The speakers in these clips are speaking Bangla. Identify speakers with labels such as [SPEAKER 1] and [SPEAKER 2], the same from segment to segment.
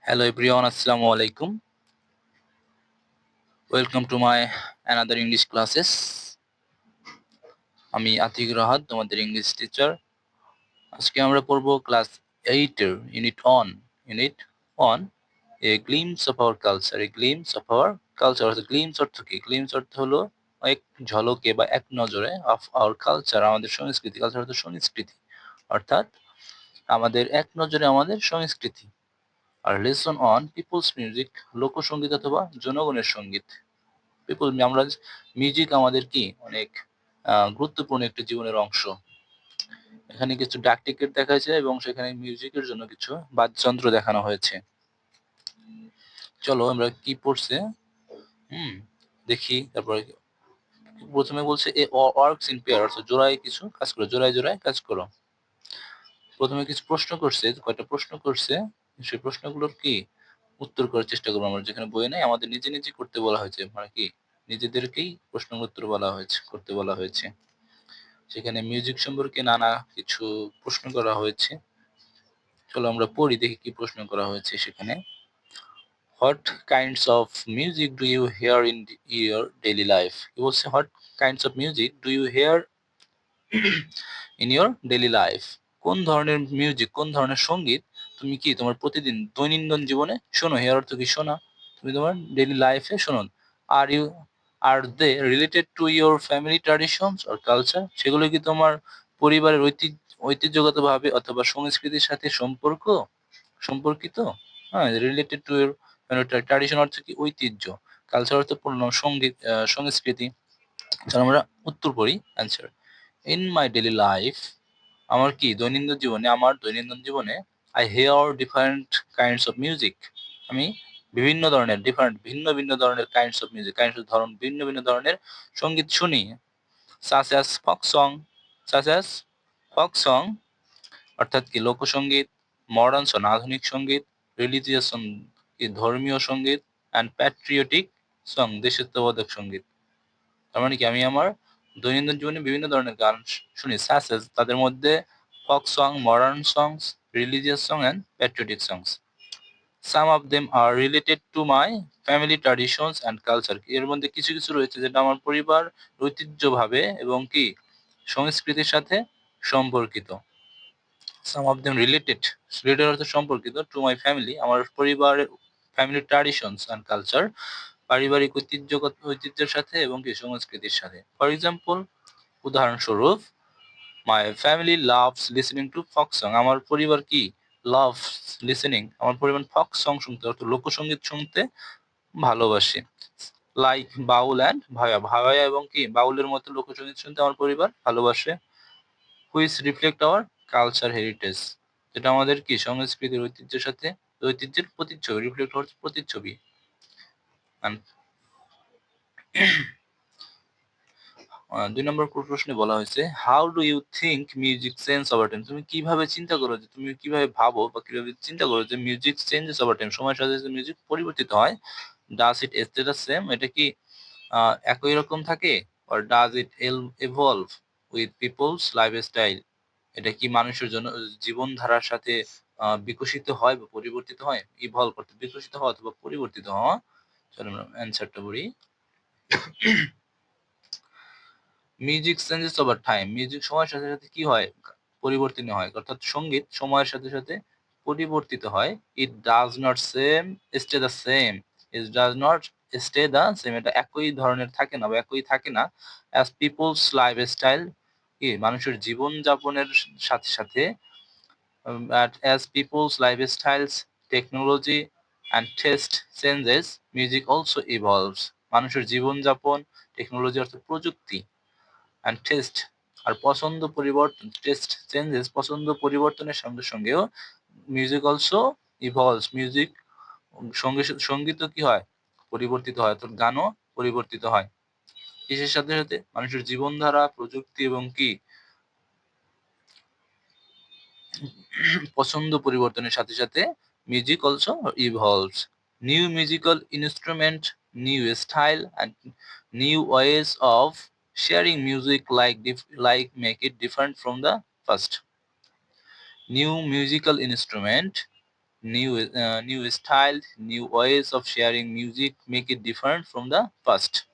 [SPEAKER 1] Hello everyone, Assalamu alaikum. Welcome to my another English classes. আমি আতিক রাহাত তোমাদের ইংলিশ টিচার। আজকে আমরা পড়ব ক্লাস 8 এর unit 1 A glimpse of our culture. A glimpse of our culture অর্থাৎ গ্লিমস অর্থ কি? গ্লিমস অর্থ হলো এক ঝলকে বা এক নজরে অফ আওয়ার কালচার, আমাদের সংস্কৃতি। কালচার অর্থ সংস্কৃতি, অর্থাৎ আমাদের এক নজরে আমাদের সংস্কৃতি। আর লেসন অন পিপলস মিউজিক, লোকসঙ্গীত অথবা জনগণের সঙ্গীত। আমরা মিউজিক আমাদের কি অনেক গুরুত্বপূর্ণ একটি জীবনের অংশ। এখানে কিছু ডাক টিকিট দেখা হয়েছে এবং সেখানে মিউজিকের জন্য কিছু বাদ্যযন্ত্র দেখানো হয়েছে। চলো আমরা কি পড়ছে দেখি। তারপরে প্রথমে বলছে এ ওয়ার্কস ইন পেয়ার, অর্থাৎ জোড়ায় কিছু কাজ করো, জোড়ায় জোড়ায় কাজ করো। প্রথমে কিছু প্রশ্ন করছে, কয়টা প্রশ্ন করছে, সেই প্রশ্নগুলোর কি উত্তর করার চেষ্টা করবো আমরা। যেখানে বইয়ে নাই, আমাদের নিজে নিজে করতে বলা হয়েছে, মানে কি নিজেদেরকেই প্রশ্নের উত্তর করতে বলা হয়েছে। সেখানে মিউজিক সম্পর্কে নানা কিছু প্রশ্ন করা হয়েছে। চলো আমরা পড়ি, দেখি কি প্রশ্ন করা হয়েছে সেখানে। What kinds of music do you hear in your daily life? কি বলছে? What kinds of music do you hear in your daily life? কোন ধরনের মিউজিক, কোন ধরনের সঙ্গীত তুমি কি তোমার প্রতিদিন দৈনন্দিন জীবনে শোনো? হেয়ার অর্থ কি শোনা, তুমি তোমার ডেইলি লাইফে শোনো। Are they related to your family traditions or culture? সেগুলো কি তোমার পরিবারের ঐতিহ্যগত ভাবে অথবা সংস্কৃতির সাথে সম্পর্কিত? হ্যাঁ, রিলেটেড টু ইউর ট্র্যাডিশন অর্থ কি ঐতিহ্য, কালচার অর্থ সঙ্গীত, সংস্কৃতি। তাহলে আমরা উত্তর পড়ি, answer. In my daily life, আমার দৈনন্দিন জীবনে I hear different kinds of music. আমি ভিন্ন ভিন্ন ধরনের কাইন্ডস অফ মিউজিক, ধরন, ভিন্ন ভিন্ন ধরনের সঙ্গীত শুনি। Such as folk song, such as folk song অর্থাৎ কি লোকসঙ্গীত, মডার্ন সং আধুনিক সঙ্গীত, রিলিজিয়াস সং কি ধর্মীয় সঙ্গীত, অ্যান্ড প্যাট্রিয়টিক সং দেশাত্মবোধক সঙ্গীত। তার মানে কি আমি আমার দৈনন্দিন জীবনে বিভিন্ন ধরনের গান শুনি। সাসেস তাদের মধ্যে folk song, modern songs, religious song and patriotic songs. Some of them are related to my family traditions and culture. এর মধ্যে কিছু কিছু রয়েছে যেটা আমার পরিবার ঐতিহ্যভাবে এবং কি সংস্কৃতির সাথে সম্পর্কিত। সাম অফ দেম রিলেটেড অর্থ সম্পর্কিত, টু মাই ফ্যামিলি আমার পরিবারের, ফ্যামিলি ট্র্যাডিশনস অ্যান্ড কালচার পারিবারিক ঐতিহ্যের সাথে এবং কি সংস্কৃতির সাথে। ফর এক্সাম্পল, উদাহরণস্বরূপ, my family loves listening to folk song, আমার পরিবার কি লাভস লিসেনিং, আমার পরিবার ফক সং শুনতে অর্থাৎ লোকসঙ্গীত শুনতে ভালোবাসে। লাইক বাউল অ্যান্ড ভাওয়া এবং কি বাউলের মতো লোকসঙ্গীত শুনতে আমার পরিবার ভালোবাসে। Which reflect hour culture heritage, যেটা আমাদের কি সংস্কৃতির ঐতিহ্যের প্রতিচ্ছবি, রিফ্লেক্ট হচ্ছে প্রতিচ্ছবি। দুই নম্বর প্রশ্নে বলা হয়েছে how do you think music change over time? তুমি কিভাবে চিন্তা করো, যে তুমি কিভাবে ভাবো বা কিভাবে চিন্তা করো যে মিউজিক চেঞ্জেস ওভার টাইম, সময়ের সাথে সাথে মিউজিক পরিবর্তিত হয়। Does it stay the same, এটা কি একই রকম থাকে? Or does it evolve with people's lifestyle, এটা কি মানুষের জন্য জীবনধারার সাথে বিকশিত হয় বা পরিবর্তিত হয়? ইভলভ করতে বিকশিত হওয়া অথবা পরিবর্তিত হওয়া। চলো আমরা অ্যান্সারটা বলি। Music changes over time, music সময়ের সাথে সাথে কি হয়? পরিবর্তিত হয়, অর্থাৎ সঙ্গীত সময়ের সাথে সাথে পরিবর্তিত হয়। It does not stay the same, it does not stay the same, এটা একই ধরনের থাকে না বা একই থাকে না। অ্যাজ পিপলস লাইফস্টাইল, কি মানুষের জীবন যাপনের সাথে সাথে, as peoples lifestyles, technology and taste changes, music also evolves, মানুষের জীবনযাপন, টেকনোলজি অর্থাৎ প্রযুক্তি, অ্যান্ড টেস্ট আর পছন্দ পরিবর্তন, টেস্ট চেঞ্জেস পছন্দ পরিবর্তনের সঙ্গে সঙ্গেও মিউজিক অলসো ইভলভস, মিউজিক সঙ্গীতও কি হয়? পরিবর্তিত হয়, অর্থাৎ গানও পরিবর্তিত হয়। কিসের সাথে সাথে? মানুষের জীবনধারা, প্রযুক্তি এবং কি পছন্দ পরিবর্তনের সাথে সাথে music also evolves. New musical instrument, new style and new ways of sharing music like make it different from the first. New musical instrument, new style, new ways of sharing music make it different from the past.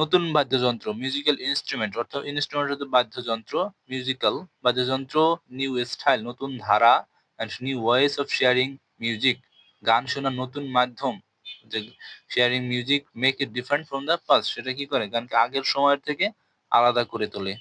[SPEAKER 1] নতুন বাদ্যযন্ত্র, মিউজিক্যাল ইনস্ট্রুমেন্ট, অর্থাৎ ইনস্ট্রুমেন্ট হচ্ছে বাদ্যযন্ত্র, মিউজিক্যাল বাদ্যযন্ত্র, নিউ স্টাইল নতুন ধারা, and new ways of sharing music গান শোনার নতুন মাধ্যম, যে sharing music make it different from the past, সেটা কি করে গানকে আগের সময়ের থেকে আলাদা করে তোলে।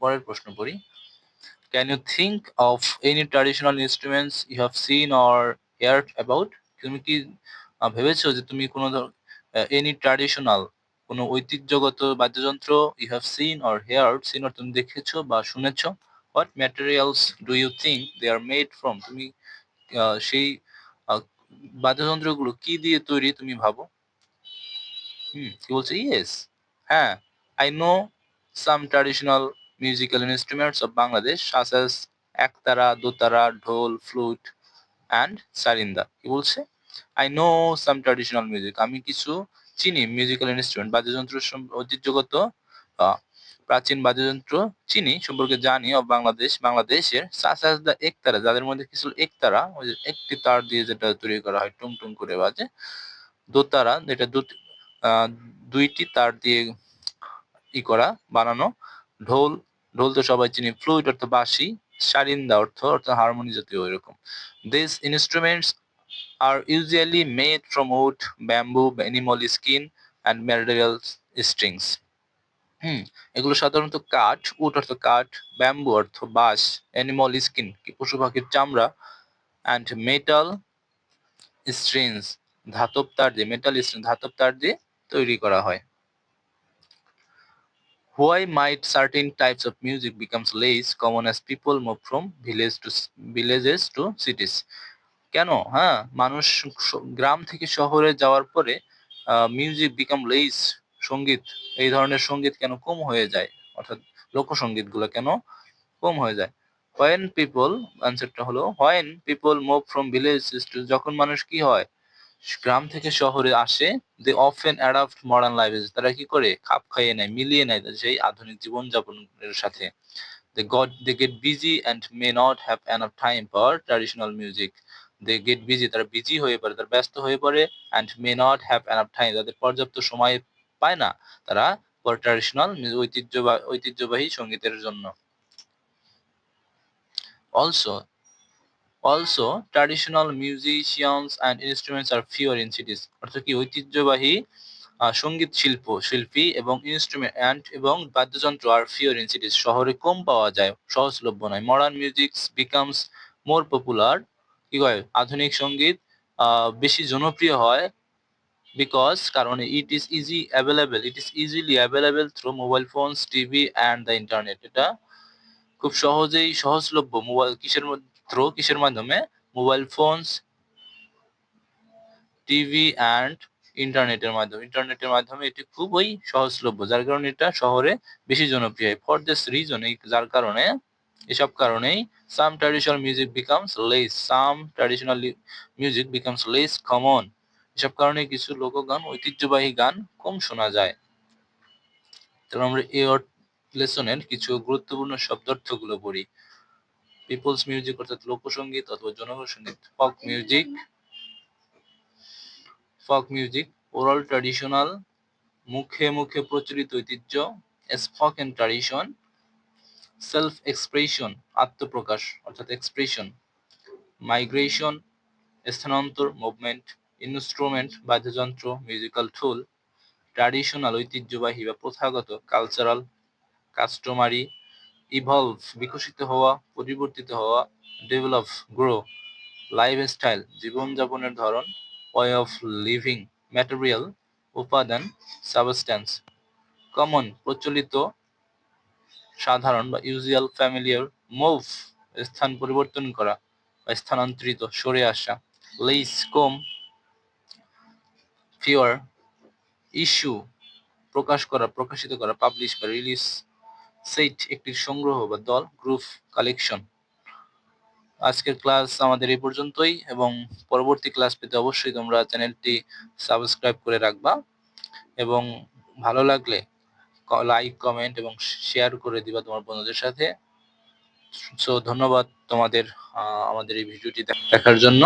[SPEAKER 1] পরের প্রশ্ন পড়ি। Can you think of any traditional instruments you have seen or heard about? তুমি কি ভেবেছো যে তুমি কোনো এনি ট্র্যাডিশনাল কোনো ঐতিহ্যগত বাদ্যযন্ত্র you have seen or heard, seen or তুমি দেখেছো বা শুনেছো? What materials do you think they are made from? তুমি সেই বাদ্যযন্ত্রগুলো কি দিয়ে তৈরি তুমি ভাবো? কি বলছে? ইয়েস, হ্যাঁ, I know some traditional musical instruments of Bangladesh such as ektara, dotara, dhol, flute and sarinda. কি বলছে? I know some traditional music, আমি কিছু চিনি মিউজিক্যাল ইনস্ট্রুমেন্ট, বাদ্যযন্ত্র ঐতিহ্যগত প্রাচীন বাদ্যযন্ত্র চিনি, সম্পর্কে জানি অফ বাংলাদেশ, বাংলাদেশের সাচ অ্যাজ দ্য একতারা, যাদের মধ্যে কিছু একতারা, ওই যে একটি তার দিয়ে যেটা তৈরি করা হয় টুং টুং করে বাজে, দোতারা যেটা দুইটি তার দিয়ে করা বানানো, ঢোল, ঢোল তো সবাই চিনি, ফ্লুইট অর্থ বাঁশি, সারিন্দা অর্থ হারমোনি জাতীয় এরকম। This instruments are usually made from wood, bamboo, animal skin and mineral strings. এগুলো সাধারণত কাঠ, উড অর্থ কাঠ, ব্যাম্বু অর্থ বাঁশ, অ্যানিমাল স্কিন কি পশু পাখির চামড়া, অ্যান্ড মেটাল স্ট্রিংস ধাতব তার দিয়ে, মেটাল স্ট্রিং ধাতব তার দিয়ে তৈরি করা হয়। Why might certain types of music becomes less common as people move from villages to cities? কেন মানুষ গ্রাম থেকে শহরে যাওয়ার পরে মিউজিক বিকাম লেস, সঙ্গীত, এই ধরনের সঙ্গীত কেন কম হয়ে যায়, অর্থাৎ লোকসঙ্গীত গুলো কেন কম হয়ে যায়? হোয়েন পিপল, আনসারটা হলো when people move from villages to, যখন মানুষ কি হয় গ্রাম থেকে শহরে আসে, they often adapt modern life, তারা কি করে খাপ খাইয়ে নেয়, মিলিয়ে নেয় সেই আধুনিক জীবনযাপনের সাথে। They get busy and may not have enough time for traditional music. They get busy, তারা বিজি হয়ে পড়ে, তারা ব্যস্ত হয়ে পড়ে, and may not have enough time, তাদের পর্যাপ্ত সময় পায় না তারা for traditional ঐতিহ্যবাহী সঙ্গীতের জন্য। Also traditional musicians and instruments are fewer in cities, অর্থাৎ কি ঐতিহ্যবাহী সঙ্গীত শিল্পী এবং ইনস্ট্রুমেন্ট এবং বাদ্যযন্ত্র আর ফিওর ইন সিটিজ, শহরে কম পাওয়া যায়, সহজলভ্য নয়। Modern music becomes more popular, কি হয় আধুনিক সঙ্গীত বেশি জনপ্রিয় হয়, বিকজ কারণ it is easily available through mobile phones, TV and the internet, এটা খুব সহজেই সহজলভ্য। মোবাইল কিসের মাধ্যমে? মোবাইল ফোনস, টিভি অ্যান্ড ইন্টারনেটের মাধ্যমে এটি খুবই সহজলভ্য, যার কারণে এটা শহরে বেশি জনপ্রিয়। ফর দিস রিজন, যার কারণে, এসব কারণেই some traditional music becomes less common, এসব কারণে কিছু লোকগান, ঐতিহ্যবাহী গান কম শোনা যায়। তাহলে আমরা এই লেসনের কিছু গুরুত্বপূর্ণ শব্দার্থগুলো পড়ি। পিপলস মিউজিক অর্থাৎ লোকসঙ্গীত অথবা জনগণ সঙ্গীত। ফক মিউজিক ওরাল ট্র্যাডিশনাল, মুখে মুখে প্রচলিত ঐতিহ্য। স্পোকেন ট্র্যাডিশন, সেলফ এক্সপ্রেশন আত্মপ্রকাশ অর্থাৎ এক্সপ্রেশন। মাইগ্রেশন স্থানান্তর, মুভমেন্ট। ইনস্ট্রুমেন্ট বাদ্যযন্ত্র, মিউজিক্যাল টুল। ট্র্যাডিশনাল ঐতিহ্যবাহী বা প্রথাগত, কালচারাল। কাস্টমারি ইভলভ বিকশিত হওয়া, পরিবর্তিত হওয়া। ডেভেলপ গ্রো লাইফস্টাইল জীবনযাপনের ধরন। ওয়ে অফ লিভিং ম্যাটেরিয়াল উপাদান, সাবস্ট্যান্স। কমন প্রচলিত, সাধারণ বা ইউজুয়াল। ফ্যামিলিয়ার মুভ স্থান পরিবর্তন করা বা স্থানান্তরিত, সরে আসা। লেস কম। ফিওর ইস্যু প্রকাশ করা, প্রকাশিত করা। পাবলিশ বা রিলিজ। সেট একটি সংগ্রহ বা দল। Group collection. আজকের ক্লাস আমাদের এই পর্যন্তই, এবং পরবর্তী ক্লাস পেতে অবশ্যই তোমরা চ্যানেলটি সাবস্ক্রাইব করে রাখবা, এবং ভালো লাগলে লাইক, কমেন্ট এবং শেয়ার করে দিবা তোমার বন্ধুদের সাথে। সো ধন্যবাদ তোমাদের। আমাদের এই ভিডিওটি দেখার জন্য।